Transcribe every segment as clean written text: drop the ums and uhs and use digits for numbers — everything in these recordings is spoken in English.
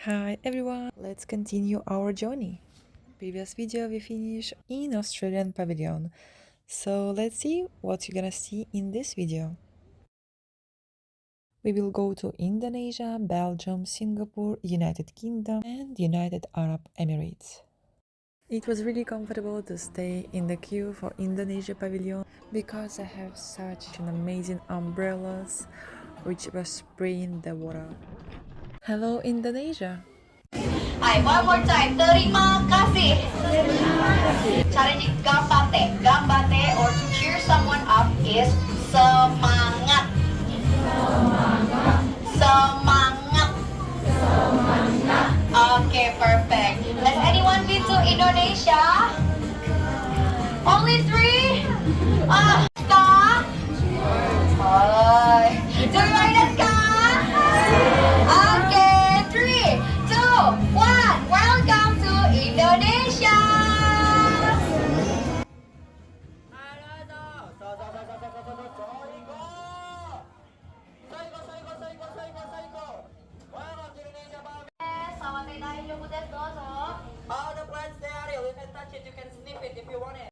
Hi everyone, let's continue our journey. Previous video we finished in Australian pavilion. So let's see what you're gonna see in this video. We will go to Indonesia, Belgium, Singapore, United Kingdom and United Arab Emirates. It was really comfortable to stay in the queue for Indonesia pavilion because I have such an amazing umbrellas which was spraying the water. Hello Indonesia! Ay, one more time. Terima kasih. Caranya gambate. Gambate or to cheer someone up is semangat. Semangat. Okay, perfect. Has anyone been to Indonesia? Only three? Ska? Hi. Do you like that ska? Okay, three, two, one. Welcome to Indonesia. All the plants there, you can touch it, you can sniff it if you want it.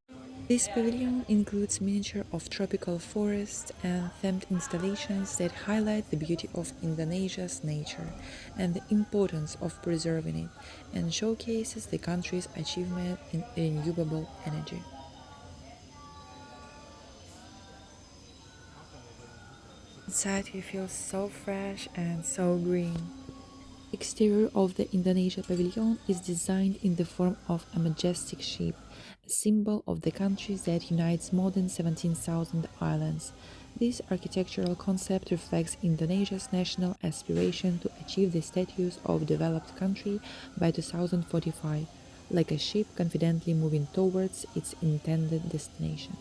This pavilion includes miniature of tropical forests and themed installations that highlight the beauty of Indonesia's nature and the importance of preserving it, and showcases the country's achievement in renewable energy. Inside you feel so fresh and so green. Exterior of the Indonesia pavilion is designed in the form of a majestic ship, a symbol of the country that unites more than 17,000 islands. This architectural concept reflects Indonesia's national aspiration to achieve the status of developed country by 2045, like a ship confidently moving towards its intended destination.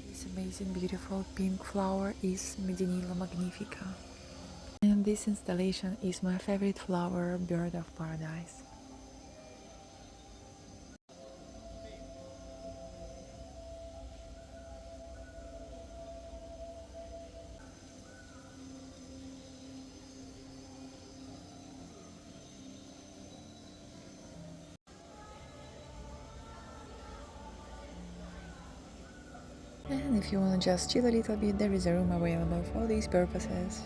This amazing beautiful pink flower is Medinilla magnifica. And this installation is my favorite flower, Bird of Paradise. And if you want to just chill a little bit, there is a room available for these purposes.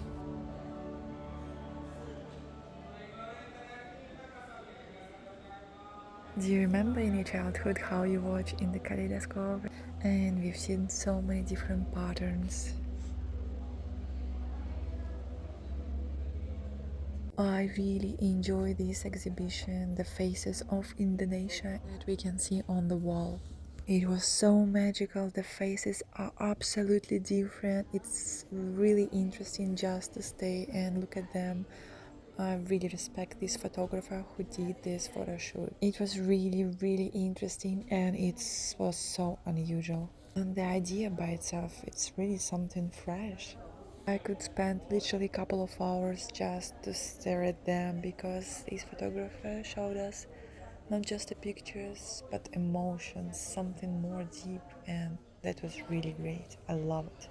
Do you remember in your childhood how you watch in the kaleidoscope? And we've seen so many different patterns. I really enjoy this exhibition, the faces of Indonesia that we can see on the wall. It was so magical, the faces are absolutely different. It's really interesting just to stay and look at them. I really respect this photographer who did this photo shoot. It was really interesting and it was so unusual. And the idea by itself, it's really something fresh. I could spend literally a couple of hours just to stare at them because this photographer showed us not just the pictures but emotions, something more deep, and that was really great. I love it.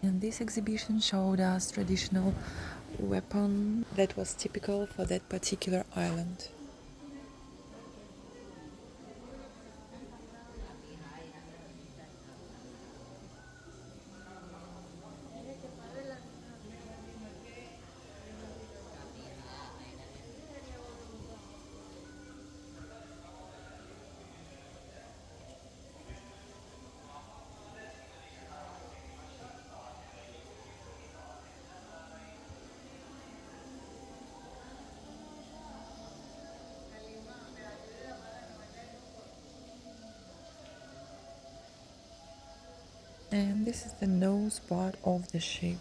And this exhibition showed us traditional weapon that was typical for that particular island. And this is the nose part of the ship.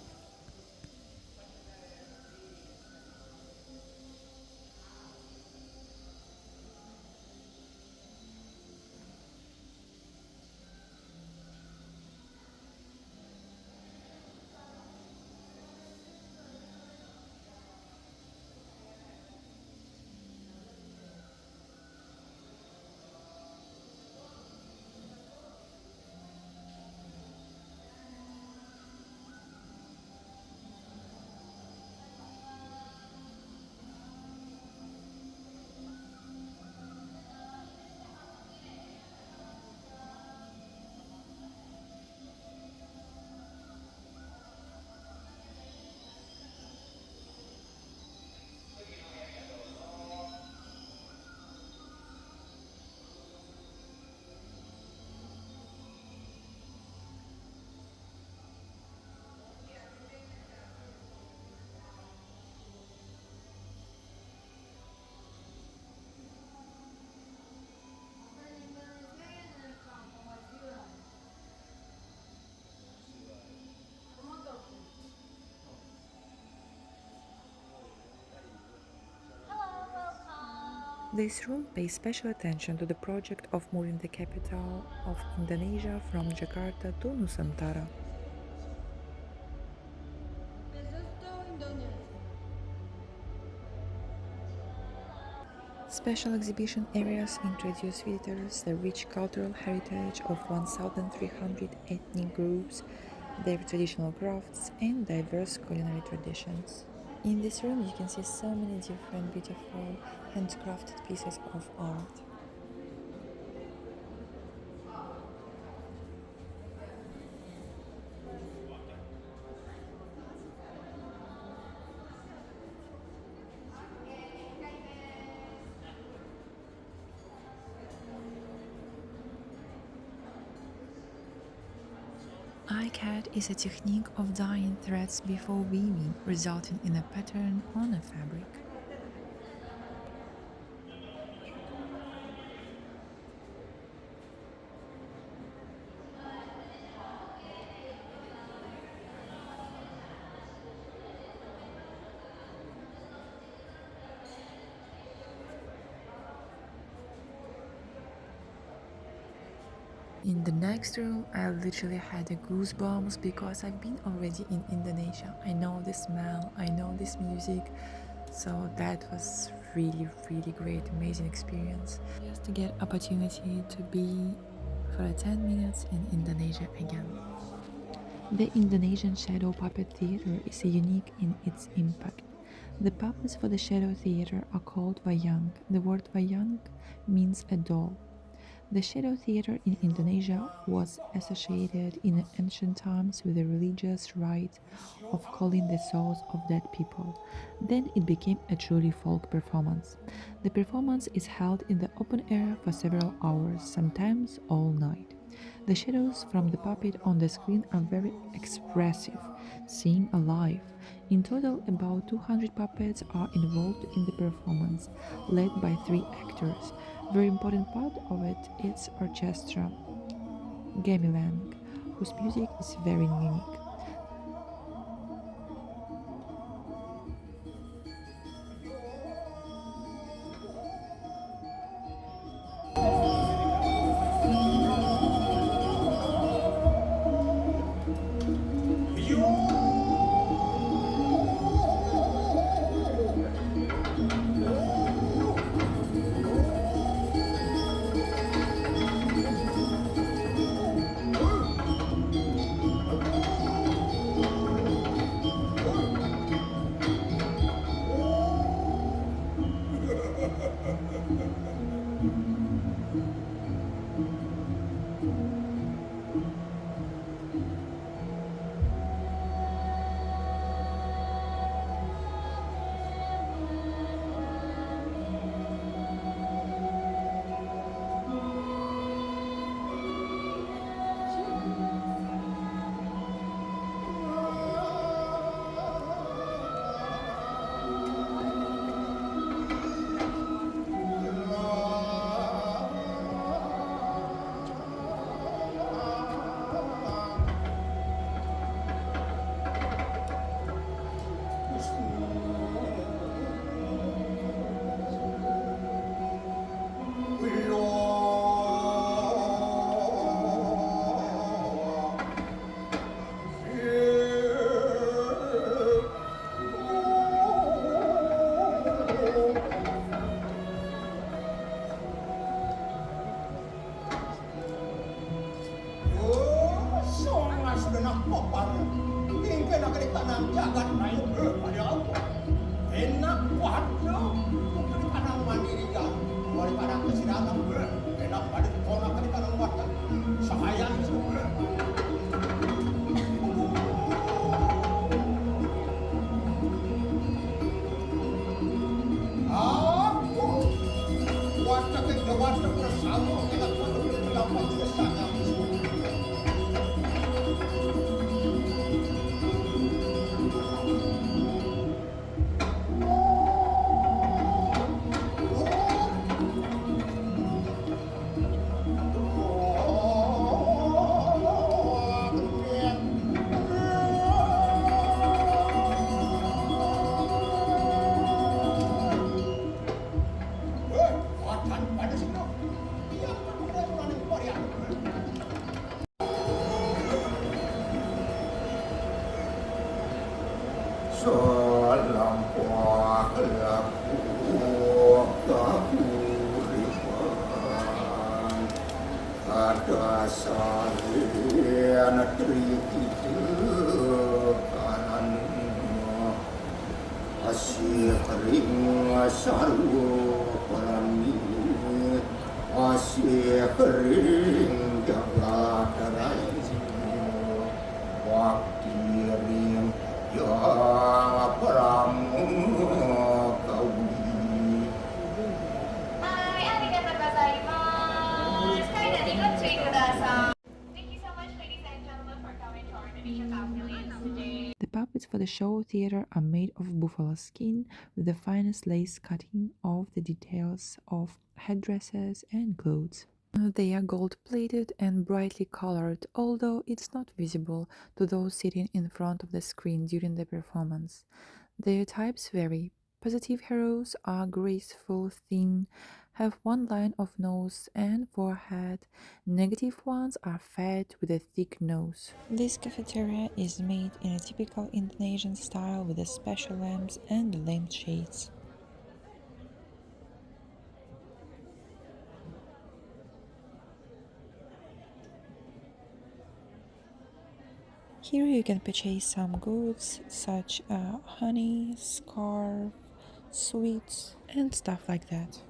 This room pays special attention to the project of moving the capital of Indonesia from Jakarta to Nusantara. Special exhibition areas introduce visitors the rich cultural heritage of 1,300 ethnic groups, their traditional crafts, and diverse culinary traditions. In this room, you can see so many different beautiful handcrafted pieces of art. ICAD is a technique of dyeing threads before weaving, resulting in a pattern on a fabric. In the next room, I literally had the goosebumps because I've been already in Indonesia. I know the smell, I know this music, so that was really great, amazing experience. Just to get opportunity to be for 10 minutes in Indonesia again. The Indonesian Shadow Puppet Theater is unique in its impact. The puppets for the Shadow Theater are called wayang. The word wayang means a doll. The Shadow Theater in Indonesia was associated in ancient times with the religious rite of calling the souls of dead people. Then it became a truly folk performance. The performance is held in the open air for several hours, sometimes all night. The shadows from the puppet on the screen are very expressive, seem alive. In total, about 200 puppets are involved in the performance, led by 3 actors. Very important part of it is orchestra, gamelan, whose music is very unique. Ada salian trikiti kanan asyik ring sarwo paramit asyik ring jaga terai waktu ring ya pramu kawi. Hai, arigatou gozaimasu. Kudasai. Thank you so much, ladies and gentlemen, for coming to our Indonesia Pavilion today. The puppets for the show theater are made of buffalo skin with the finest lace cutting of the details of headdresses and clothes. They are gold plated and brightly colored, although it's not visible to those sitting in front of the screen during the performance. Their types vary. Positive heroes are graceful, thin, have one line of nose and forehead. Negative ones are fat with a thick nose. This cafeteria is made in a typical Indonesian style with the special lamps and the lampshades. Here you can purchase some goods such as honey, scarf, sweets, and stuff like that.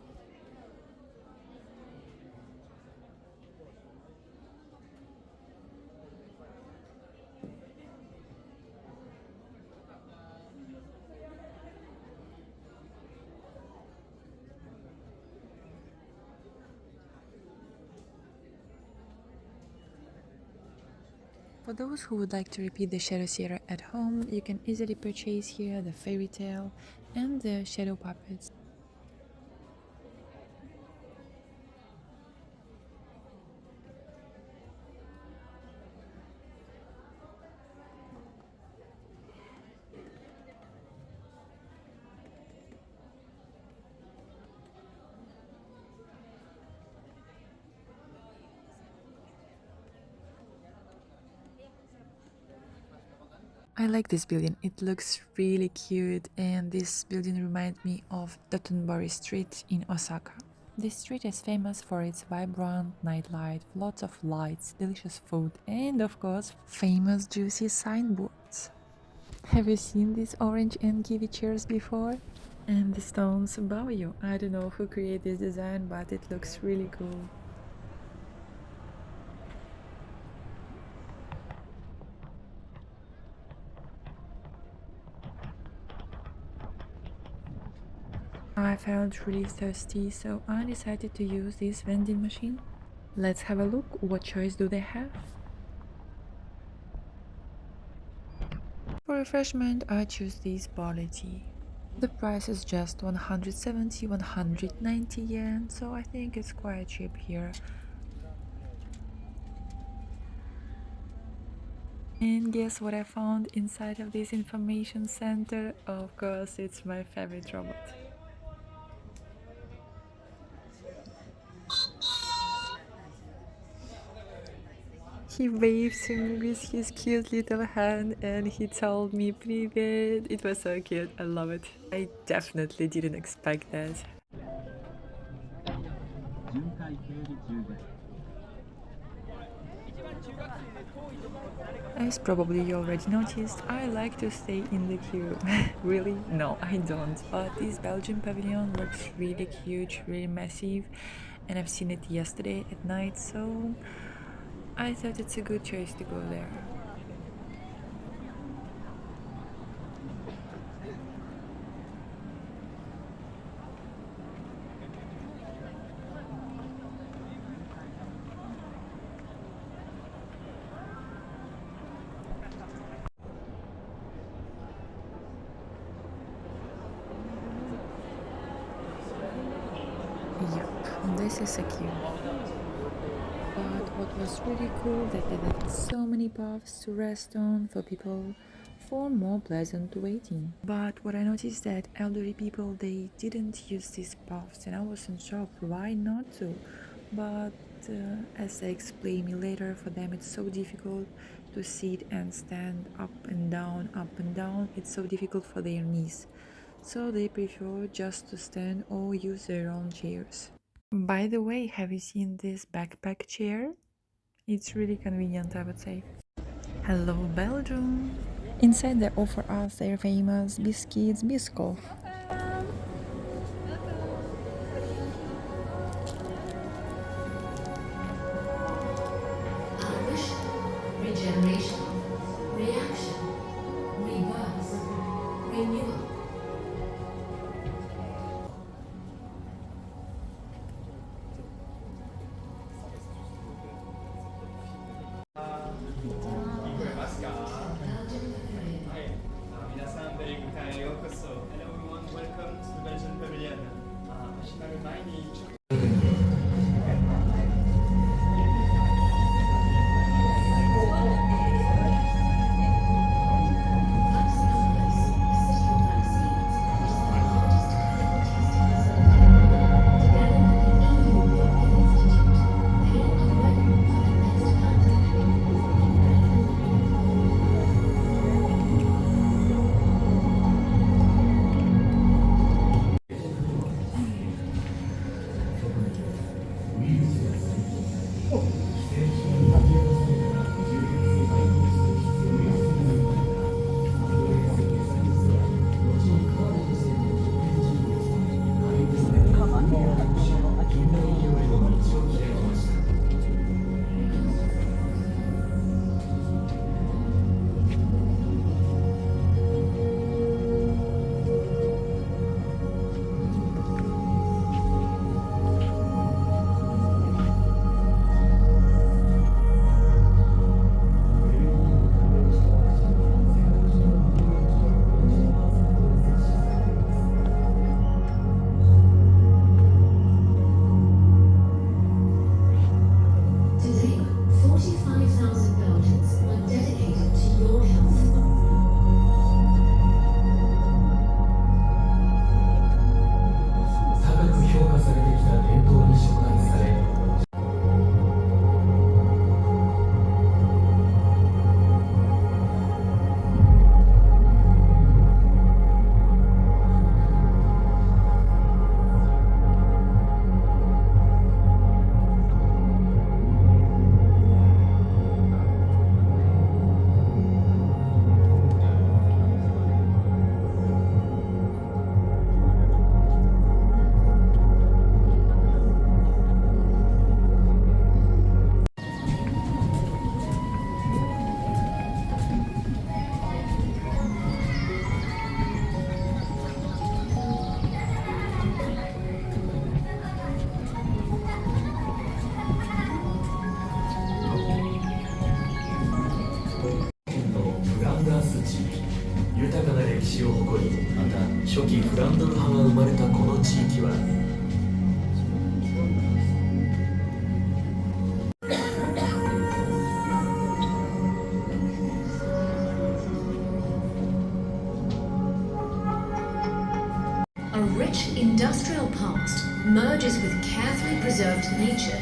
For those who would like to repeat the Shadow Theater at home, you can easily purchase here the fairy tale and the shadow puppets. I like this building, it looks really cute, and this building reminds me of Dotonbori Street in Osaka. This street is famous for its vibrant nightlife, lots of lights, delicious food, and of course, famous juicy signboards. Have you seen these orange and kiwi chairs before? And the stones above you. I don't know who created this design, but it looks really cool. I felt really thirsty, so I decided to use this vending machine. Let's have a look. What choice do they have? For refreshment, I choose this barley tea. The price is just 170, 190 yen, so I think it's quite cheap here. And guess what I found inside of this information center? Of course, it's my favorite robot. He waves to me with his cute little hand and he told me "Привет." It was so cute, I love it. I definitely didn't expect that. As probably you already noticed, I like to stay in the queue. Really? No, I don't. But this Belgian pavilion looks really cute, really massive, and I've seen it yesterday at night, so I thought it's a good choice to go there. Yep, this is a queue. But what was really cool that they had so many paths to rest on for people for more pleasant waiting. But what I noticed that elderly people they didn't use these paths and I wasn't sure why not to. But as they explain me later, for them it's so difficult to sit and stand up and down, it's so difficult for their knees. So they prefer just to stand or use their own chairs. By the way, have you seen this backpack chair? It's really convenient, I would say. Hello, Belgium! Inside they offer us their famous biscuits, Biscoff. Regeneration, reaction, rebirth, renewal. Hello everyone, welcome to the Belgian Pavilion. 始まる前にちょっと 史を誇り、また初期フランドル派が生まれたこの地域はA rich industrial past merges with carefully preserved nature.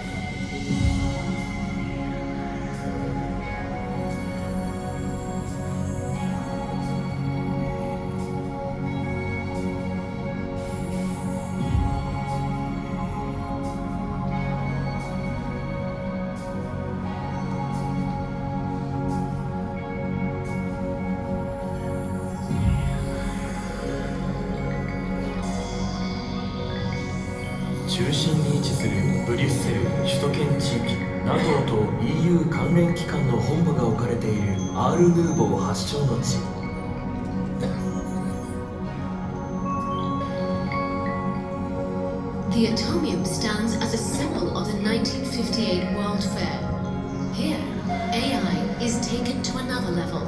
中心に位置するブリュッセル首都圏地域 NATO と EU 関連機関の本部が置かれているアール・ヌーボー発祥の地。 The Atomium stands as a symbol of the 1958 World Fair. Here, AI is taken to another level.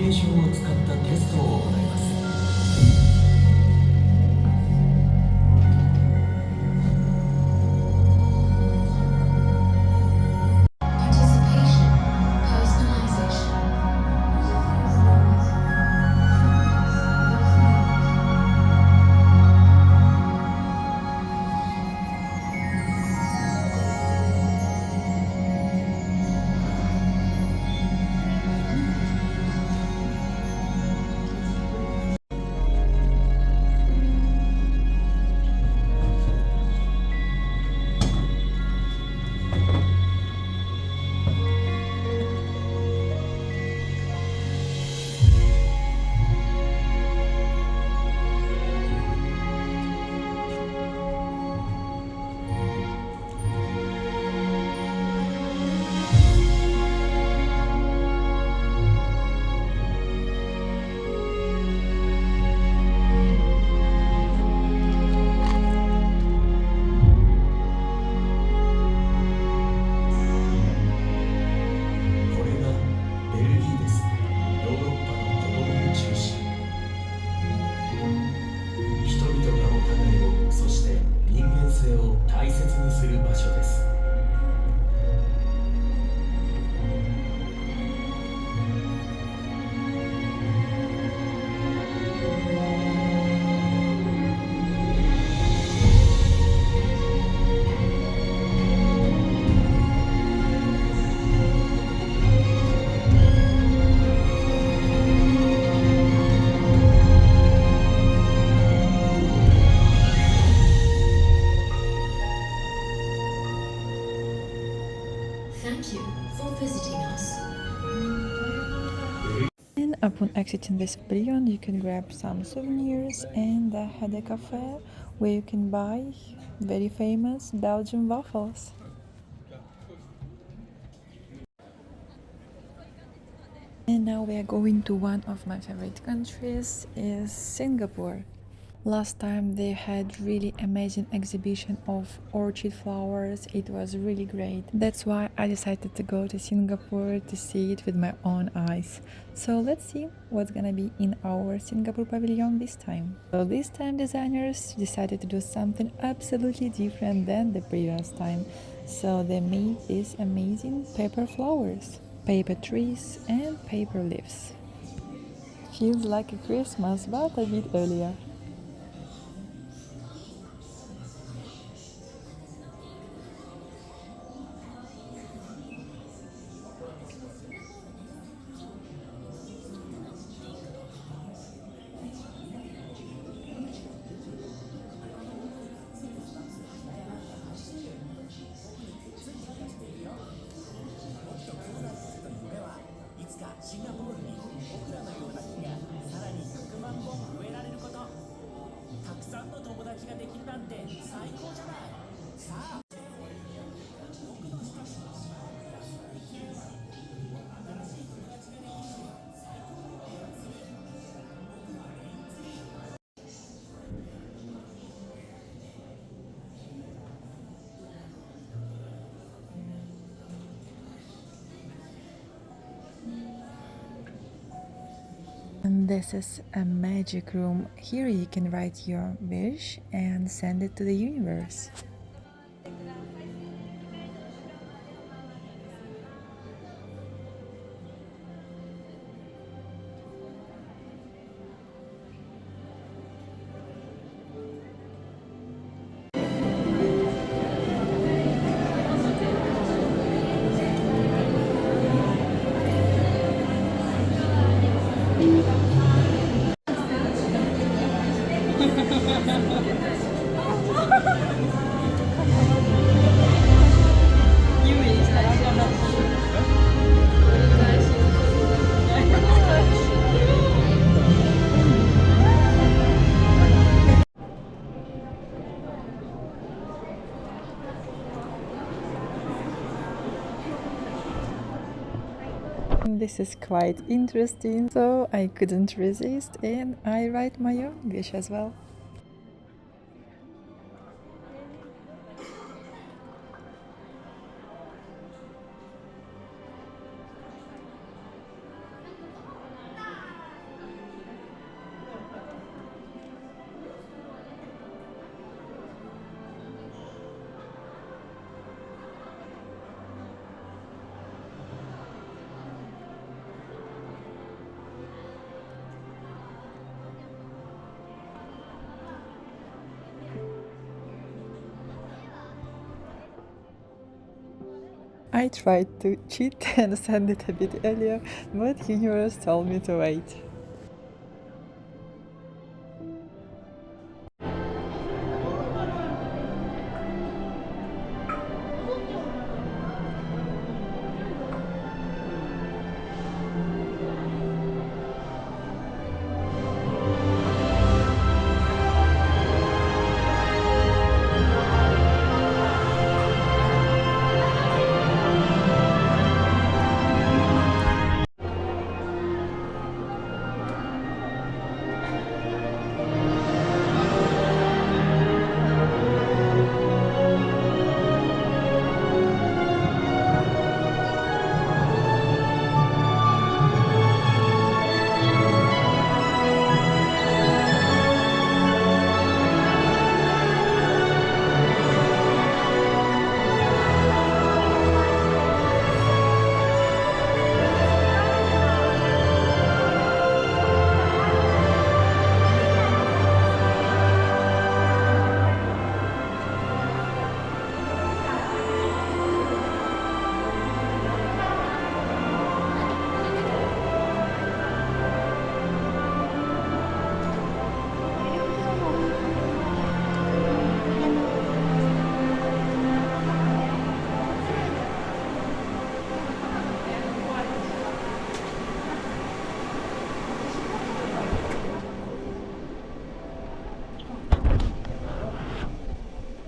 ーションを使ったテストを行います。これがベルギーです。ヨーロッパの子供の中心。人々がお互いを、そして人間性を大切にする場所です。Thank you for visiting us. And upon exiting this pavilion, you can grab some souvenirs and had a cafe where you can buy very famous Belgian waffles. And now we are going to one of my favorite countries is Singapore. Last time they had really amazing exhibition of orchid flowers. It was really great. That's why I decided to go to Singapore to see it with my own eyes. So let's see what's gonna be in our Singapore pavilion this time. So this time designers decided to do something absolutely different than the previous time. So they made these amazing paper flowers, paper trees and paper leaves. Feels like a Christmas but a bit earlier. And this is a magic room. Here you can write your wish and send it to the universe. This is quite interesting, so I couldn't resist and I write my own wish as well. I tried to cheat and send it a bit earlier, but universe told me to wait.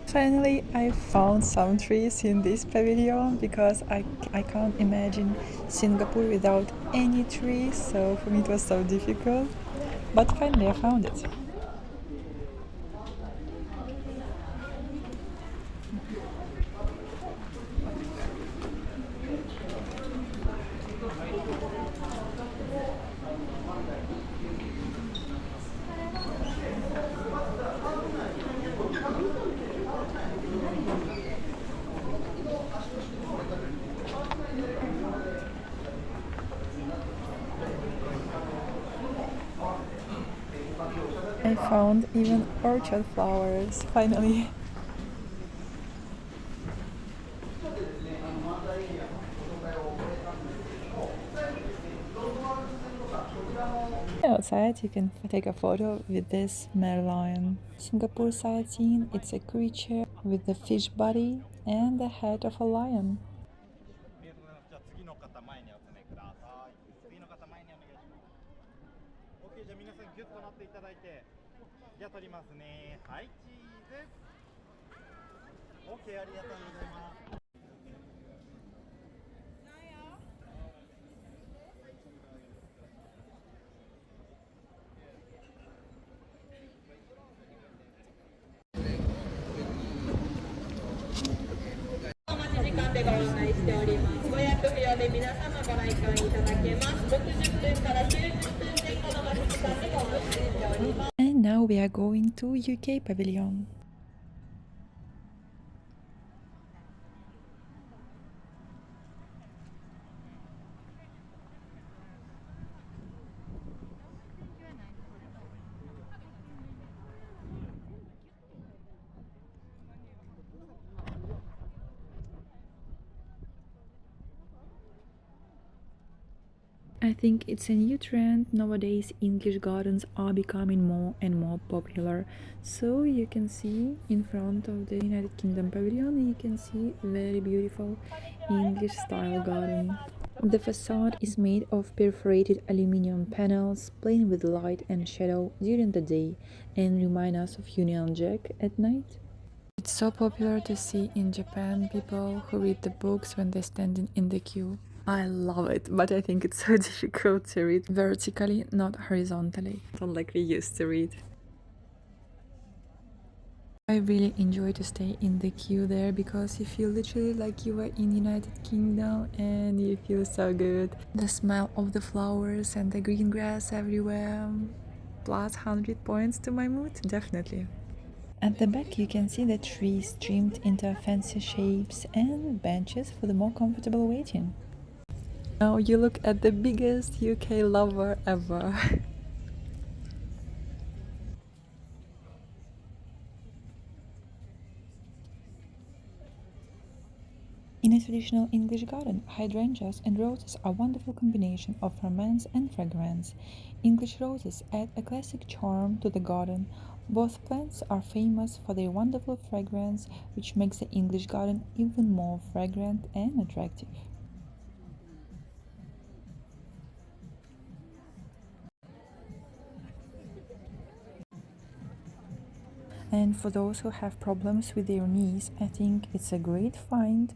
Finally, I found some trees in this pavilion because I can't imagine Singapore without any trees, so for me it was so difficult. But finally, I found it. I found even orchard flowers, finally. Outside, you can take a photo with this merlion. Singapore sightseeing, it's a creature with the fish body and the head of a lion. ありがとうございます。じゃあ次の方前にお詰めください。次の方前にお願いします。OK、じゃあ皆さんギュッとなっていただいて、じゃあ撮りますね。はい、チーズ。OK、ありがとうございます。お待ち時間でご案内しております。ご予約不要で皆様ご来館いただけます。60分から90分前後の待ち時間でご案内しております。And now we are going to UK pavilion. I think it's a new trend nowadays. English gardens are becoming more and more popular. So you can see in front of the United Kingdom pavilion, you can see very beautiful English style garden. The facade is made of perforated aluminium panels, playing with light and shadow during the day and remind us of Union Jack at night. It's so popular to see in Japan people who read the books when they're standing in the queue. I love it, but I think it's so difficult to read vertically, not horizontally, not like we used to read. I really enjoy to stay in the queue there because you feel literally like you were in United Kingdom and you feel so good. The smell of the flowers and the green grass everywhere, plus 100 points to my mood, definitely. At the back you can see the trees trimmed into fancy shapes and benches for the more comfortable waiting. Now you look at the biggest UK lover ever. In a traditional English garden, hydrangeas and roses are a wonderful combination of romance and fragrance. English roses add a classic charm to the garden. Both plants are famous for their wonderful fragrance, which makes the English garden even more fragrant and attractive. And for those who have problems with their knees, I think it's a great find.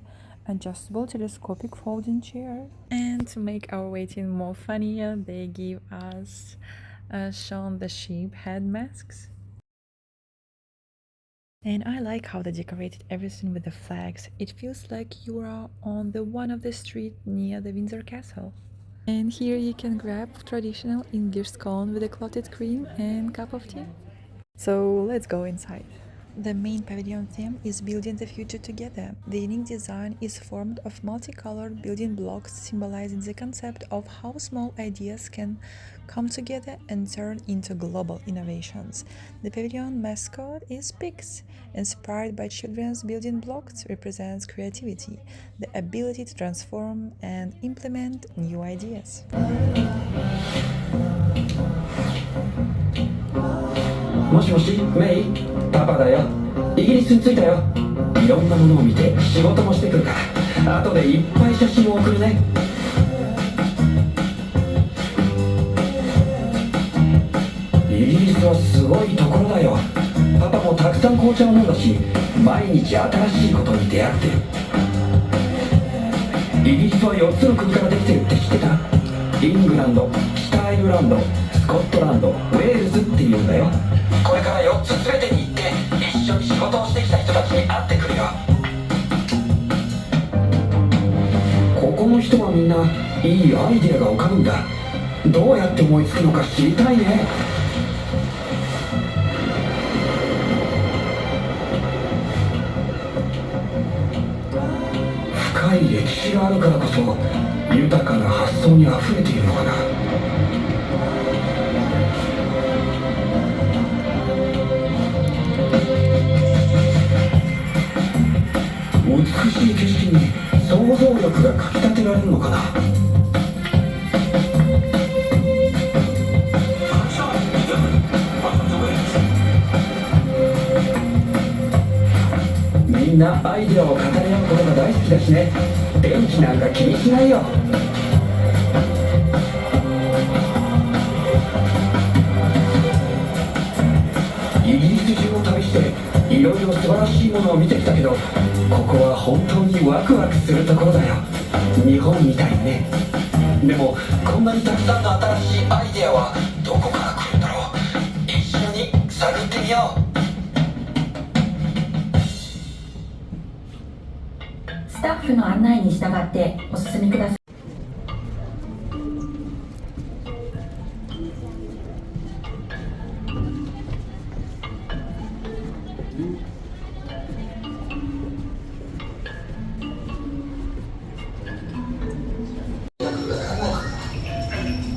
Adjustable telescopic folding chair. And to make our waiting more funnier, they give us Shaun the Sheep head masks. And I like how they decorated everything with the flags. It feels like you are on the one of the street near the Windsor Castle. And here you can grab traditional English scone with a clotted cream and cup of tea. So let's go inside. The main pavilion theme is building the future together. The unique design is formed of multicolored building blocks symbolizing the concept of how small ideas can come together and turn into global innovations. The pavilion mascot is pigs. Inspired by children's building blocks, represents creativity, the ability to transform and implement new ideas. もしもし、メイパパだよ。イギリスに着いたよ。いろんなものを見て仕事もしてくるから後でいっぱい写真を送るね。イギリスはすごいところだよ。パパもたくさん紅茶を飲んだし、毎日新しいことに出会ってる。イギリスは4つの国からできてるって知ってた？イングランド、北アイルランド、スコットランド、ウェールズっていうんだよ。これから4つ全てに行って一緒に仕事をしてきた人たちに会ってくるよ。ここの人はみんないいアイデアが浮かぶんだ。どうやって思いつくのか知りたいね。深い歴史があるからこそ豊かな発想にあふれているのかな。美しい景色に想像力がかきたてられるのかな。みんなアイデアを語り合うことが大好きだしね。電気なんか気にしないよ。イギリス中を旅していろいろ素晴らしいものを見てきたけど、ここは本当にワクワクするところだよ。日本みたいにね。でもこんなにたくさんの新しいアイデアはどこから来るんだろう。一緒に探ってみよう。スタッフの案内に従ってお進みください。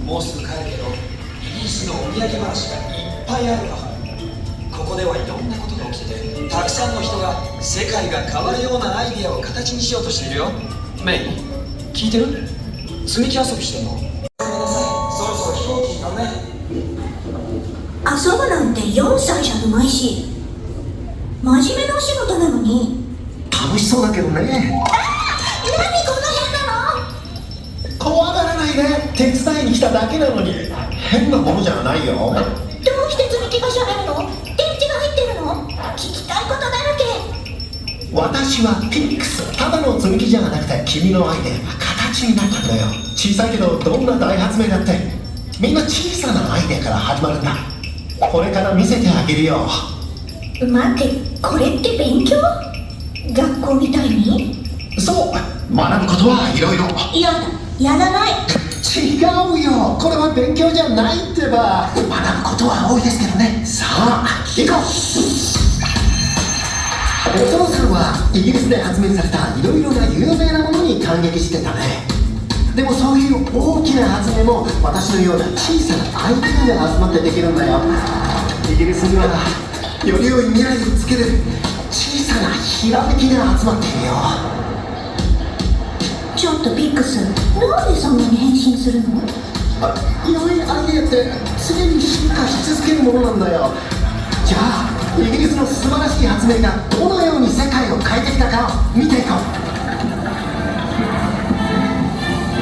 もうすぐ帰るけど、イギリスのお土産話がいっぱいあるよ。ここではいろんなことが起きてて、たくさんの人が世界が変わるようなアイデアを形にしようとしているよ。メイ、聞いてる？積み木遊びしてるの？ごめんなさい、そろそろ飛行機に乗るね。遊ぶなんて4歳じゃうまいし、真面目なお仕事なのに。楽しそうだけどね。何この変なの？怖がらないで、手伝いに来ただけなのに。変なものじゃないよ。どうして積み木がしゃべるの？電池が入ってるの？聞きたいことだらけ。私はピックス。ただの積み木じゃなくて君のアイデアが形になったんだよ。小さいけどどんな大発明だってみんな小さなアイデアから始まるんだ。これから見せてあげるよ。待って、これって勉強？学校みたいに？そう、学ぶことはいろいろ。やだ、やらない。違うよ、これは勉強じゃないってば。学ぶことは多いですけどね。さあ、行こう。お父さんはイギリスで発明されたいろいろな有名なものに感激してたね。でもそういう大きな発明も私のような小さなアイデアが集まってできるんだよ。イギリスにはより良い未来をつける小さなひらめきが集まっているよ。ちょっとピックス、なんでそんなに変身するの？良いアイデアって常に進化し続けるものなんだよ。じゃあイギリスの素晴らしい発明がどのように世界を変えてきたかを見ていこう。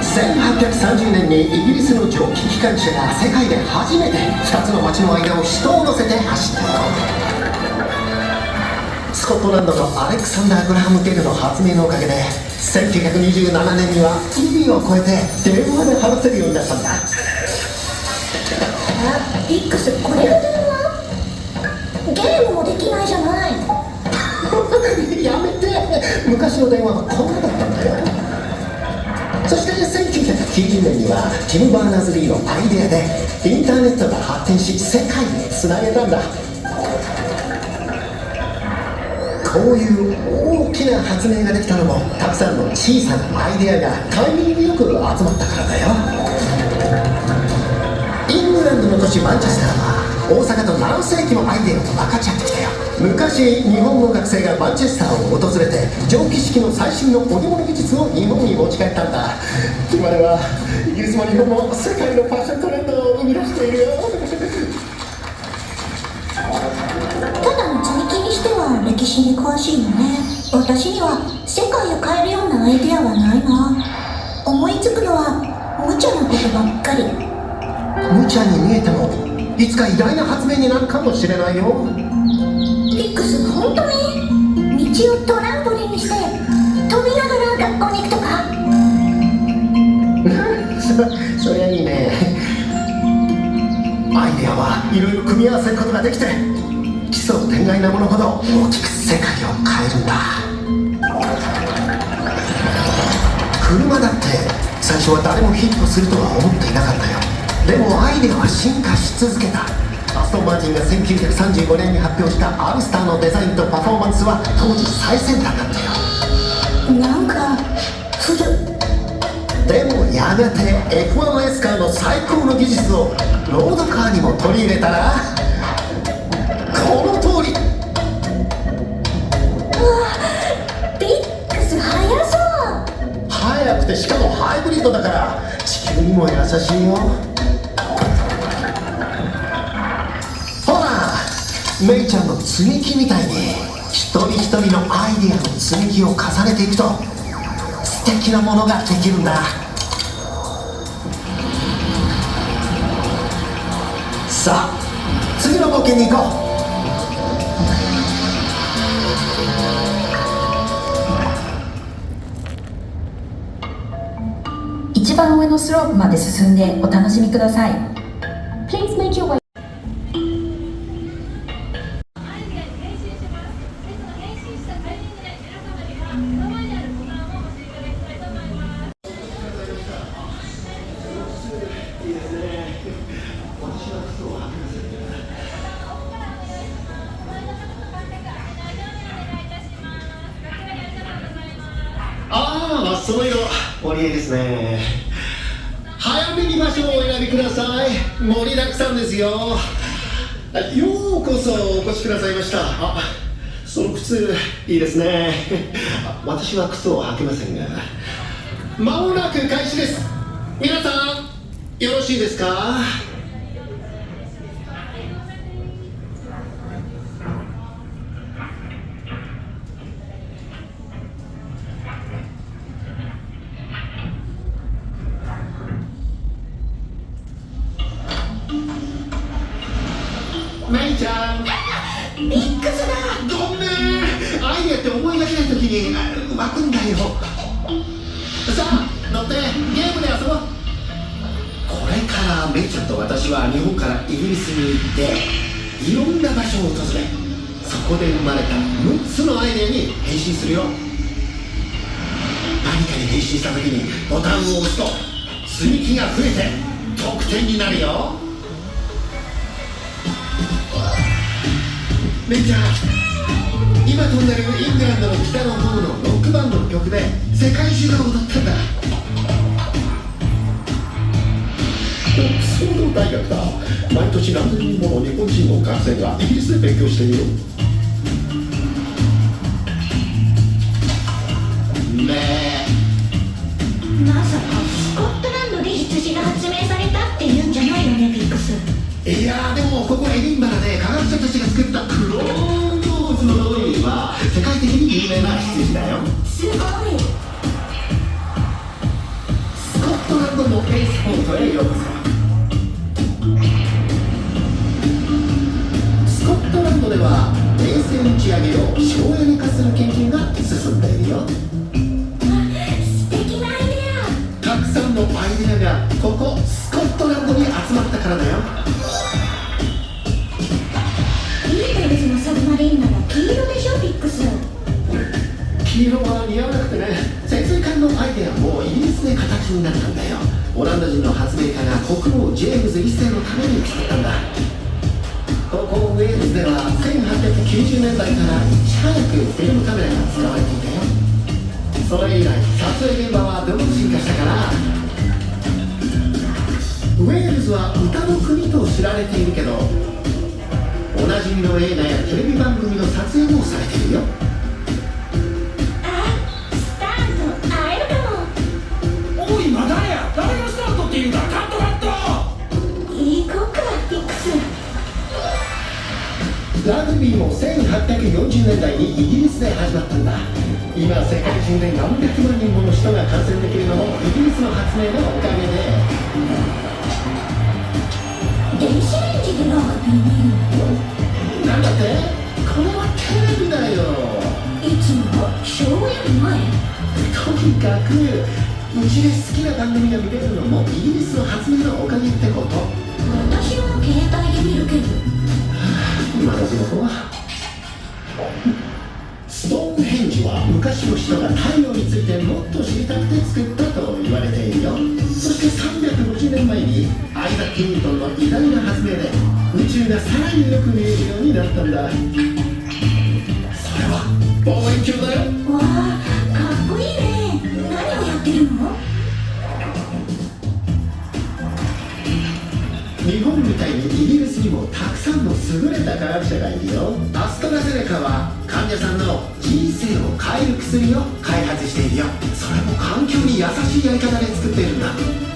1830年にイギリスの蒸気機関車が世界で初めて2つの街の間を人を乗せて走ったよ。スコットランドのアレクサンダー・グラハム・ゲルの発明のおかげで1927年には海を越えて電話で話せるようになったんだ。ピックス、これが電話？ゲームもできないじゃない。やめて、昔の電話はこんなだったんだよ。そして1990年にはティム・バーナーズ・リーのアイデアでインターネットが発展し世界につなげたんだ。こういう大きな発明ができたのもたくさんの小さなアイデアがタイミングよく集まったからだよ。イングランドの都市マンチェスターは大阪と何世紀もアイデアが分かっちゃってきたよ。昔日本の学生がマンチェスターを訪れて蒸気式の最新の織物技術を日本に持ち帰ったんだ。今ではイギリスも日本も世界のファッショントレンドを生み出しているよ。ただの積み木にしては歴史に詳しいのね。私には世界を変えるようなアイデアはないな。思いつくのは無茶なことばっかり。無茶に見えてもいつか偉大な発明になるかもしれないよ。ピックス、本当に道をトランポリンにして飛びながら学校に行くとか？そりゃいいね。アイデアはいろいろ組み合わせることができて奇想天外なものほど大きく世界を変えるんだ。車だって最初は誰もヒットするとは思っていなかったよ。でもアイデアは進化し続けた。アストンマーティンが1935年に発表したアルスターのデザインとパフォーマンスは当時最先端だったよ。なんか古っ。でもやがて F1 レースカーの最高の技術をロードカーにも取り入れたらこの通り。ビックス、速そう。速くてしかもハイブリッドだから地球にも優しいよ。ほらメイちゃんの積み木みたいに一人一人のアイデアの積み木を重ねていくと素敵なものができるんだ。さあ次の冒険に行こう。一番上のスロープまで進んでお楽しみください。 Please make your way。ああ、その色お似合いですね。早めに場所をお選びください。盛りだくさんですよ。ようこそお越しくださいました。あ、その靴いいですね。私は靴を履けませんが、間もなく開始です。皆さんよろしいですか？メイちゃん、ビックスだ。ごめん、アイデアって思いがけない時に湧くんだよ。さあ乗ってゲームで遊ぼう。これからメイちゃんと私は日本からイギリスに行っていろんな場所を訪れ、そこで生まれた6つのアイデアに変身するよ。何かに変身した時にボタンを押すと積み木が増えて得点になるよ。メイちゃん、今飛んでるイングランドの北の方のロックバンドの曲で世界中が踊ったんだ。オックスフォード大学だ。毎年何千人もの日本人の学生がイギリスで勉強しているよ。ねえ、世界的に有名な羊だよ。すごい。スコットランドのエースポートへようこそ。スコットランドでは衛星打ち上げを省エネ化する研究が進んでいるよ。素敵なアイデア。たくさんのアイデアがここスコットランドに集まったからだよ。ビートルズのサブマリンなら黄色でしょ、ビックス。黄色は似合わなくてね。潜水艦のアイデアもイギリスで形になったんだよ。オランダ人の発明家が国王ジェームズ1世のために作ったんだ。ここウェールズでは1890年代からいち早くフィルムカメラが使われていたよ。それ以来撮影現場はどう進化したかな。ウェールズは歌の国と知られているけど、おなじみの映画やテレビ番組の撮影もされているよ。あ、スタート会えるかも。おい、まだや。誰がスタートって言うんだ。カットカット。行こうか、ビックス。ラグビーも1840年代にイギリスで始まったんだ。今世界中で何百万人もの人が観戦できるのもイギリスの発明のおかげで。電子レンジでラグビー見るの？なんだって？これはテレビだよ。いつも昭和より前。とにかくうちで好きな番組が見れるのもイギリスの発明のおかげってこと。私は携帯で見るけど。今の情報はストーンヘンジは昔の人が太陽についてもっと知りたくて作ったと言われているよ。そして350年前にアイザック・ニュートンの偉大な発明で宇宙がさらによく見えるようになったんだ。それは望遠鏡だよ。わあ、かっこいいね。何をやってるの？日本みたいにイギリスにもたくさんの優れた科学者がいるよ。アストラゼネカは患者さんの人生を変える薬を開発しているよ。それも環境に優しいやり方で作っているんだ。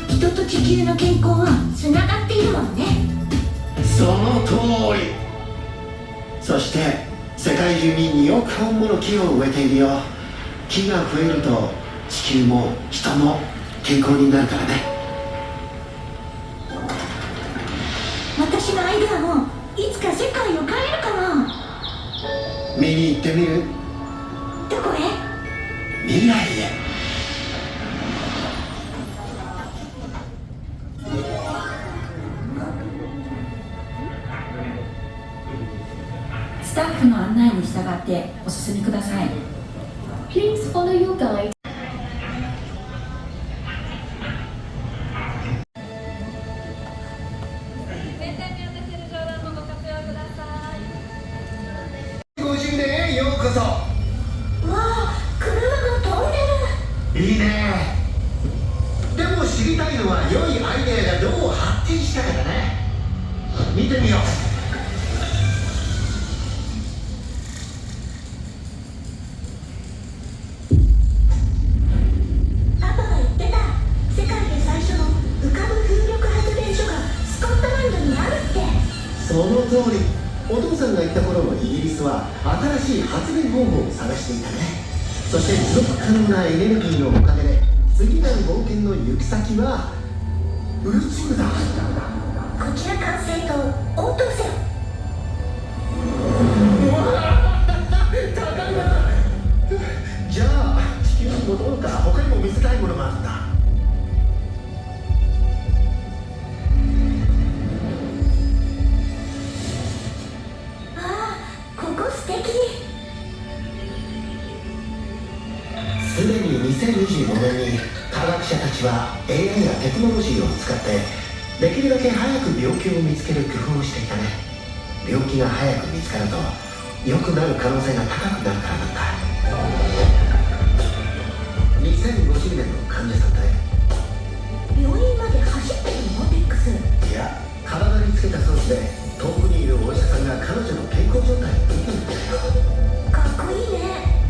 人と地球の健康はつながっているもんね。その通り。そして世界中に2億本もの木を植えているよ。木が増えると地球も人も健康になるからね。私のアイデアもいつか世界を変えるかな。見に行ってみる？どこへ？未来へ。スタッフの案内に従ってお進みください。 Please follow your guide. 50年へようこそ。わあ、車が飛んでる。いいね。でも知りたいのは良いアイデアがどう発展したかだね。見てみよう。パパが言ってた。世界で最初の浮かぶ風力発電所がスコットランドにあるって。その通り。お父さんが言った頃のイギリスは新しい発電方法を探していたね。そして持続可能なエネルギーのおかげで次なる冒険の行き先は宇宙だ。こちら管制と応答せよ。うわ高いな。じゃあ地球に戻ろうか。他にも見せたいものがあった。ああ、ここ素敵。すでに2025年に科学者たちは AI やテクノロジーを使ってできるだけ早く病気を見つける工夫をしていたね。病気が早く見つかると良くなる可能性が高くなるからなんだ。2050年の患者さんだよ。病院まで走ってるの？ベックス。いや、体につけた装置で遠くにいるお医者さんが彼女の健康状態を見てるんだよ。かっこいいね。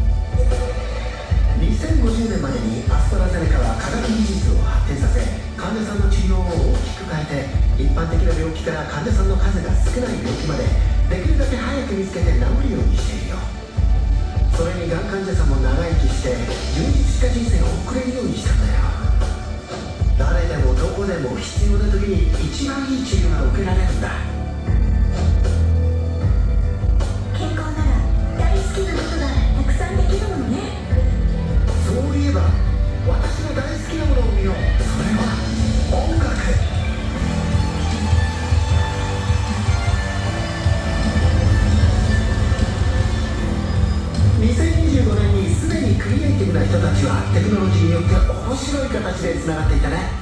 2050年までにアストラゼネカは科学技術を発展させ患者さんの治療を大きく変えて一般的な病気から患者さんの数が少ない病気までできるだけ早く見つけて治るようにしているよ。そにがん患者さんも長生きして充実した人生を送れるようにしたんだよ。誰でもどこでも必要な時に一番いい治療が受けられるんだ。健康なら大好きなことがたくさんできるものね。そういえば私が大好きなものを見よう。それは音楽。2025年にすでにクリエイティブな人たちはテクノロジーによって面白い形でつながっていたね。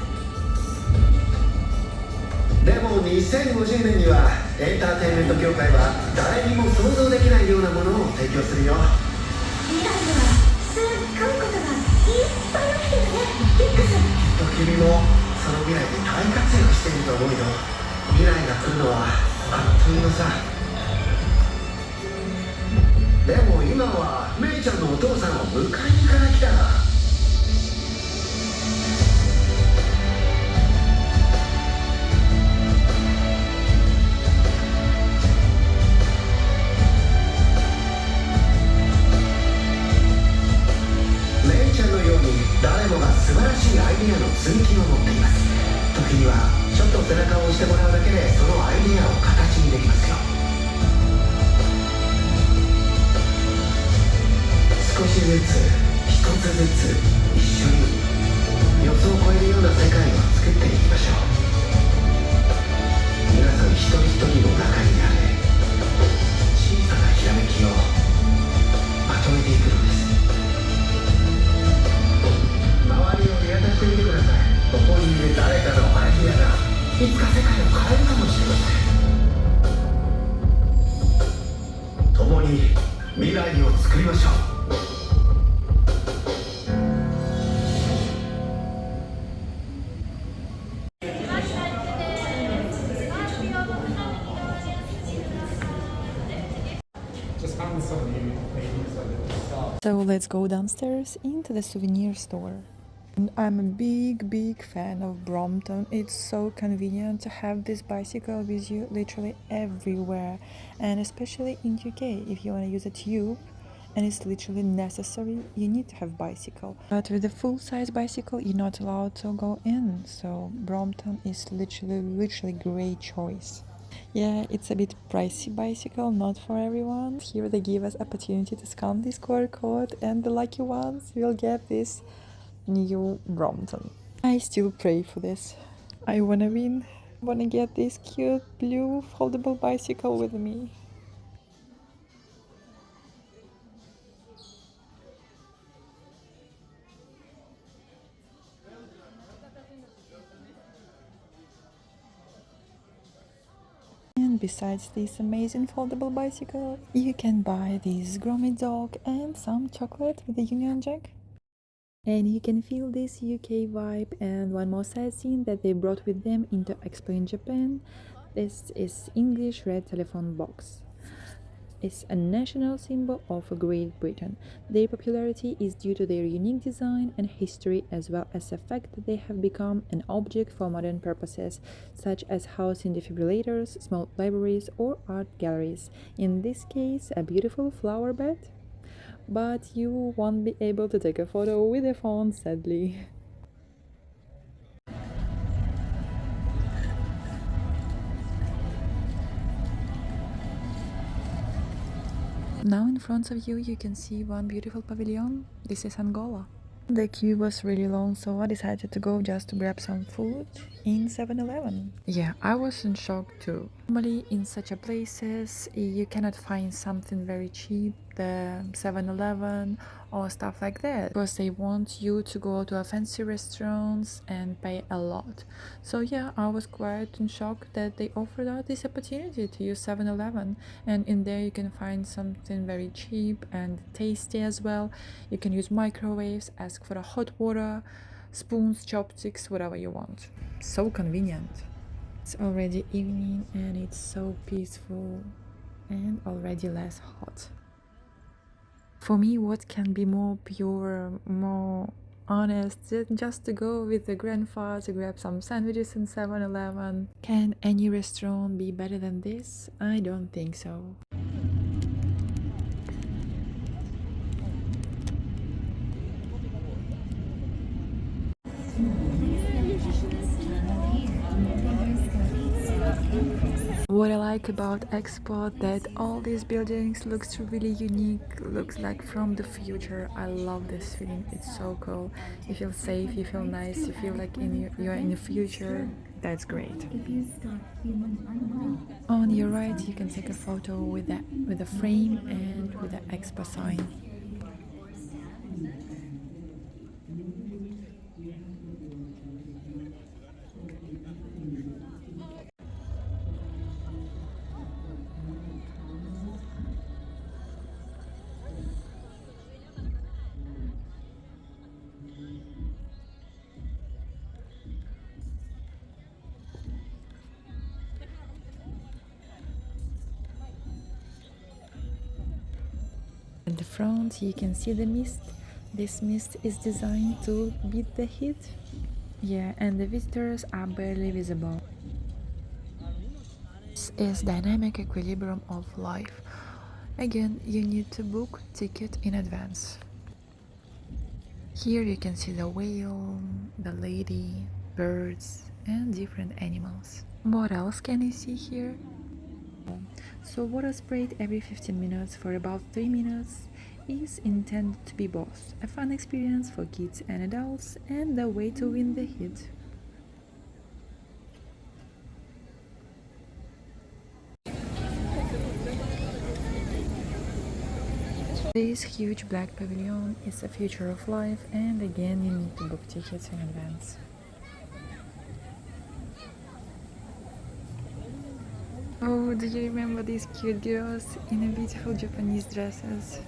でも2050年にはエンターテインメント業界は誰にも想像できないようなものを提供するよ。未来ではすっごいことがいっぱい起きてるね、ビックス。きっと君もその未来で大活躍していると思うよ。未来が来るのはあっという間さ。でも今はメイちゃんのお父さんを迎えに行かなきゃ。メイちゃんのように誰もが素晴らしいアイデアの積み木を持っています。時にはちょっと背中を押してもらうだけでそのアイデアを形にできますよ。少しずつ一つずつ一緒に予想を超えるような世界を作っていきましょう。皆さん一人一人の中にある小さなひらめきをまとめていくのです。周りを見渡してみてください。ここにいる誰かのアイデアがいつか世界を変えるかもしれません。共に未来を作りましょう。So let's go downstairs into the souvenir store. And I'm a big fan of Brompton. It's so convenient to have this bicycle with you literally everywhere, and especially in UK if you want to use a tube and it's literally necessary, you need to have bicycle. But with a full-size bicycle you're not allowed to go in, so Brompton is literally great choice. Yeah, it's a bit pricey bicycle, not for everyone. Here they give us opportunity to scan this QR code and the lucky ones will get this new Brompton. I still pray for this. I wanna win. Wanna get this cute blue foldable bicycle with me. And besides this amazing foldable bicycle, you can buy this grommet dog and some chocolate with the Union Jack. And you can feel this UK vibe. And one more sightseeing that they brought with them into Expo in Japan. This is English red telephone box. It's a national symbol of Great Britain. Their popularity is due to their unique design and history, as well as the fact that they have become an object for modern purposes, such as housing defibrillators, small libraries, or art galleries. In this case, a beautiful flower bed. But you won't be able to take a photo with a phone, sadly. Now in front of you, you can see one beautiful pavilion. This is Angola. The queue was really long, so I decided to go just to grab some food in 7-Eleven. Yeah, I was in shock too. Normally in such a places, you cannot find something very cheap, the 7-Eleven or stuff like that, because they want you to go to a fancy restaurants and pay a lot. So yeah, I was quite in shock that they offered out this opportunity to use 7-Eleven, and in there you can find something very cheap and tasty as well. You can use microwaves, ask for a hot water, spoons, chopsticks, whatever you want. So convenient. It's already evening and it's so peaceful and already less hot. For me, what can be more pure, more honest than just to go with the grandfather to grab some sandwiches in 7-Eleven? Can any restaurant be better than this? I don't think so. What I like about Expo, that all these buildings looks really unique, looks like from the future. I love this feeling. It's so cool. You feel safe, you feel nice, you feel like you're in the future. That's great. On your right, you can take a photo with the frame and with the Expo sign. At the front, you can see the mist. This mist is designed to beat the heat. Yeah, and the visitors are barely visible. This is dynamic equilibrium of life. Again, you need to book ticket in advance. Here you can see the whale, the lady, birds, and different animals. What else can you see here? So water sprayed every 15 minutes for about 3 minutes is intended to be both a fun experience for kids and adults and the way to win the heat. This huge black pavilion is a future of life, and again you need to book tickets in advance. Oh, do you remember these cute girls in a beautiful Japanese dresses?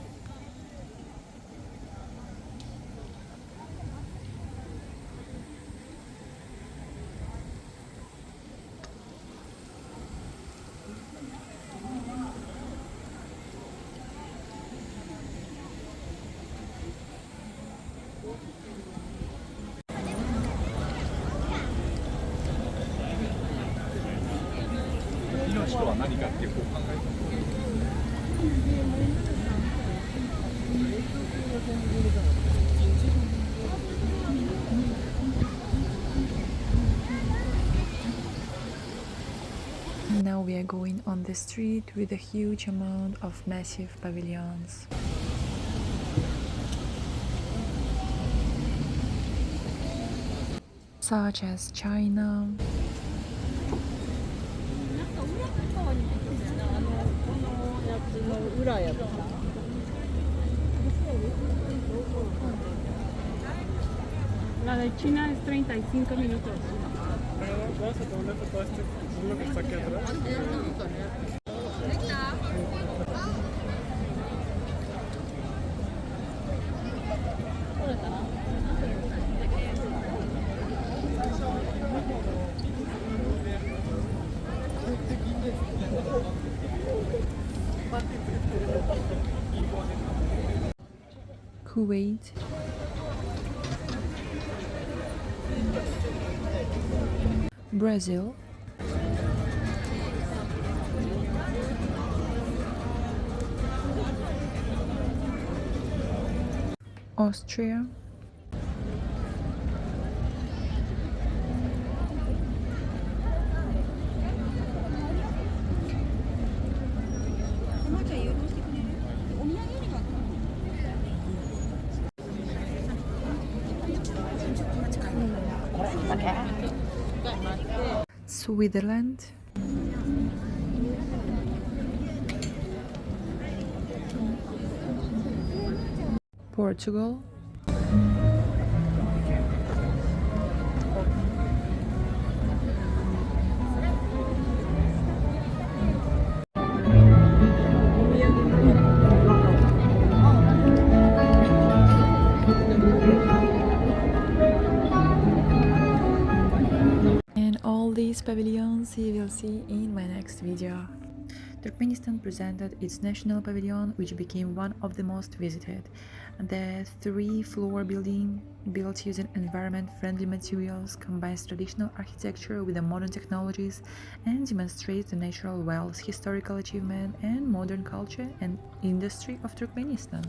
Now we are going on the street with a huge amount of massive pavilions. Such as China, La de China es 35 minutos. Vamos a tomar todo este lo que está aquí atrás. Kuwait, Brazil, Austria, Switzerland, Portugal, and all these pavilions you will see in my next video. Turkmenistan presented its national pavilion, which became one of the most visited. The three-floor building, built using environment-friendly materials, combines traditional architecture with the modern technologies and demonstrates the natural wealth, historical achievement, and modern culture and industry of Turkmenistan.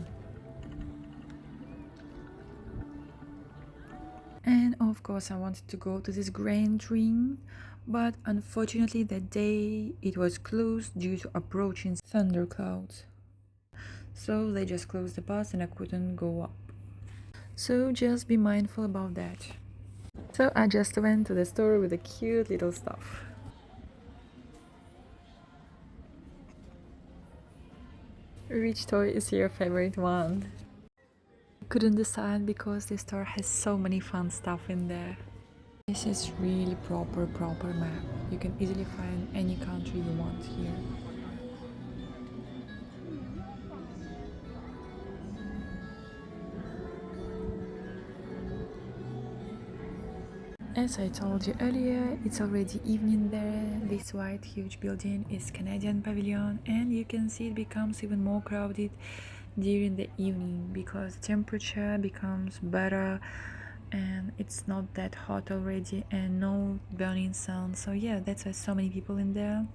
And of course I wanted to go to this grand ring, but unfortunately that day it was closed due to approaching thunderclouds. So they just closed the pass and I couldn't go up. So just be mindful about that. So I just went to the store with the cute little stuff. Which toy is your favorite one? Couldn't decide because the store has so many fun stuff in there. This is really proper map. You can easily find any country you want here. As I told you earlier, it's already evening there. This white huge building is Canadian Pavilion, and you can see it becomes even more crowded during the evening because temperature becomes better and it's not that hot already and no burning sun. So yeah, that's why so many people in there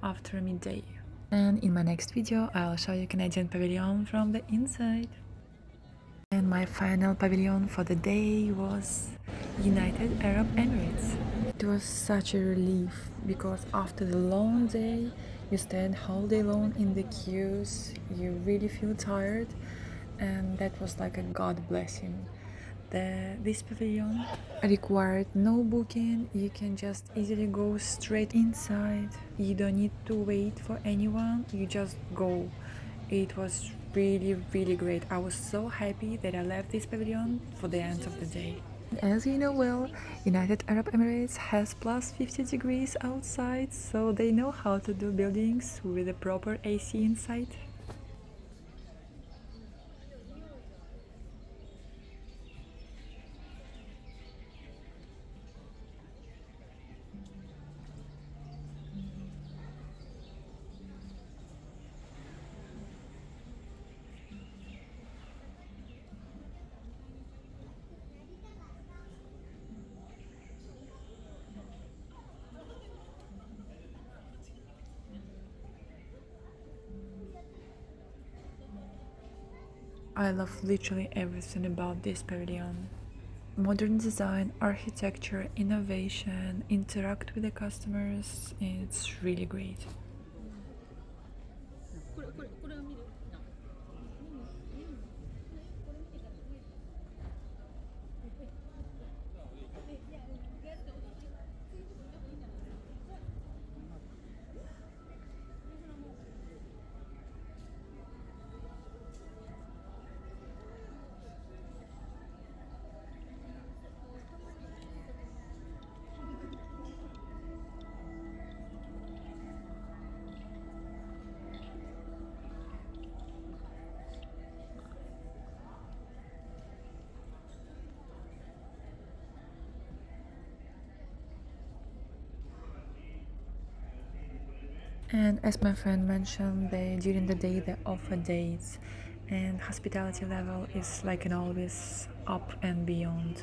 after midday. And in my next video I'll show you Canadian Pavilion from the inside. And my final pavilion for the day was United Arab Emirates. It was such a relief because after the long day you stand all day long in the queues, you really feel tired, and that was like a God blessing. This pavilion required no booking, you can just easily go straight inside, you don't need to wait for anyone, you just go. It was really great. I was so happy that I left this pavilion for the end of the day. As you know well, United Arab Emirates has plus 50 degrees outside, so they know how to do buildings with a proper AC inside. I love literally everything about this pavilion. Modern design, architecture, innovation, interact with the customers, it's really great. And as my friend mentioned, during the day they offer dates, and hospitality level is like an always up and beyond.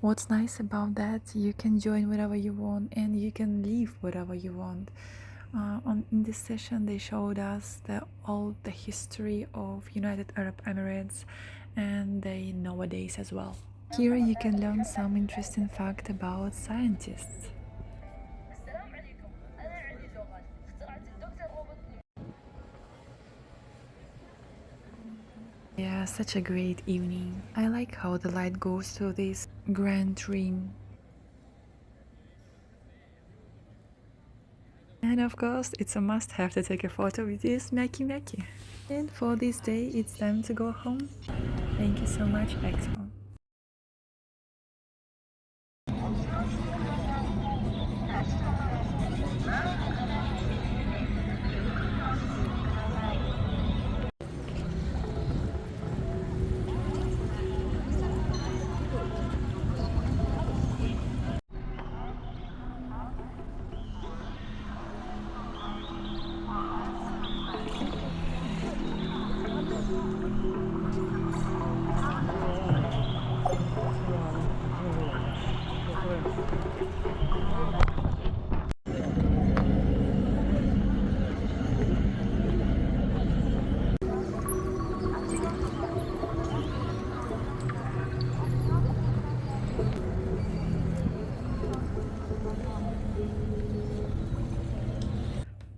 What's nice about that, you can join wherever you want and you can leave wherever you want. In this session they showed us all the history of United Arab Emirates and the nowadays as well. Here you can learn some interesting fact about scientists. Yeah, such a great evening. I like how the light goes through this grand ring. And of course, it's a must-have to take a photo with this Maki. And for this day, it's time to go home. Thank you so much, Expo.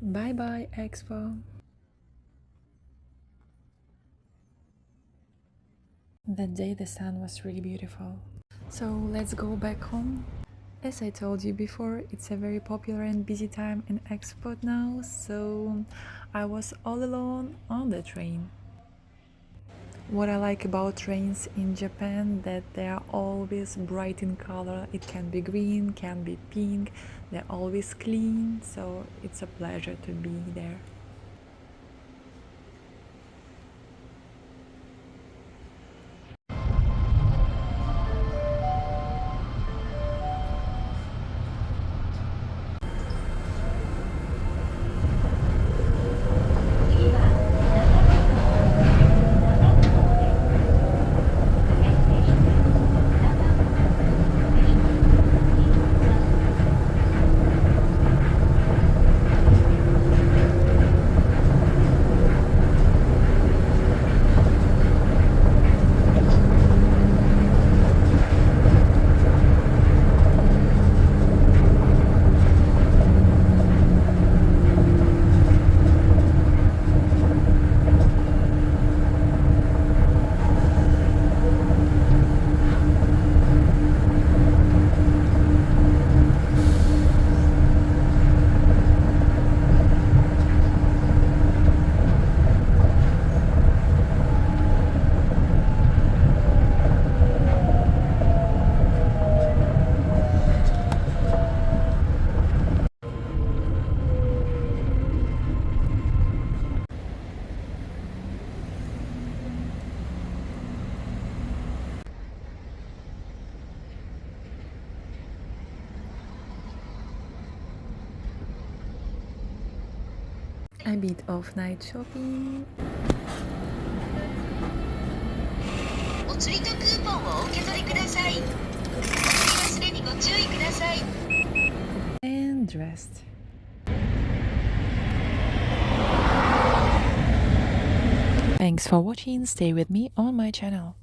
Bye bye, Expo. That day the sun was really beautiful. So let's go back home. As I told you before, it's a very popular and busy time in Expo now, so I was all alone on the train. What I like about trains in Japan, that they are always bright in color. It can be green, can be pink, they're always clean, so it's a pleasure to be there. A bit of night shopping. お釣りとクーポンをお受け取りください。お忘れにご注意ください。 And dressed. Thanks for watching. Stay with me on my channel.